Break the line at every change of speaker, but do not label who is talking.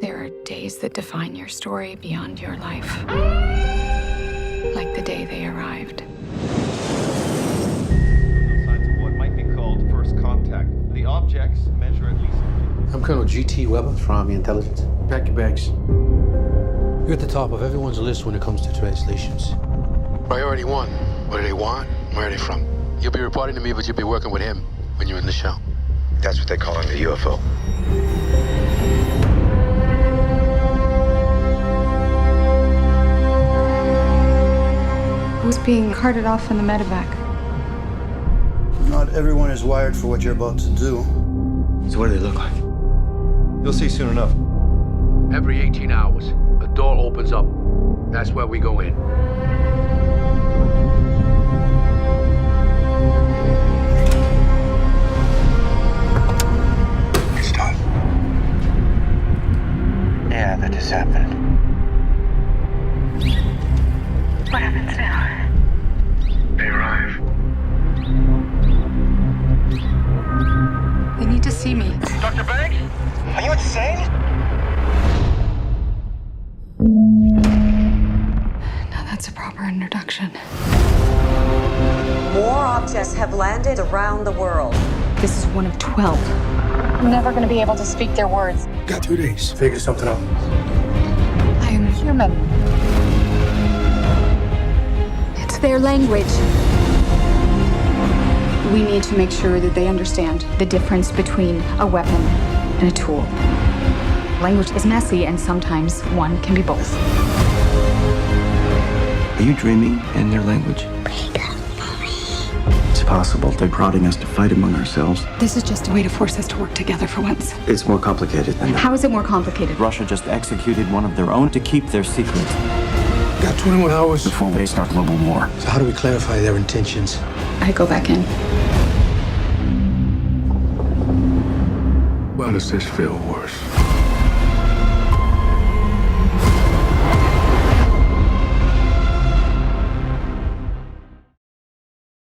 There are days that define your story beyond your life. Like the day they arrived.
Signs of what might be called first contact. The objects measure at least.
I'm Colonel G.T. Weber from Army Intelligence.
Pack your bags.
You're at the top of everyone's list when it comes to translations.
Priority 1. What do they want? Where are they from? You'll be reporting to me, but you'll be working with him when you're in the show.
That's what they call in the UFO.
Who's being carted off in the medevac?
Not everyone is wired for what you're about to do.
So what do they look like?
You'll see soon enough.
Every 18 hours, a door opens up. That's where we go in.
It's done. Yeah, that just happened.
What happens now?
They arrive.
They need to see me.
Dr. Banks? Are you insane?
Now that's a proper introduction.
More objects have landed around the world.
This is one of 12. I'm never going to be able to speak their words.
Got 2 days. Figure something out.
I am human. It's their language. We need to make sure that they understand the difference between a weapon and a tool. Language is messy, and sometimes one can be both.
Are you dreaming in their language? It's possible they're prodding us to fight among ourselves.
This is just a way to force us to work together for once.
It's more complicated than that.
How is it more complicated?
Russia just executed one of their own to keep their secret
Got 21 hours.
before they start global war.
So how do we clarify their intentions?
I go back in.
Why does this feel worse?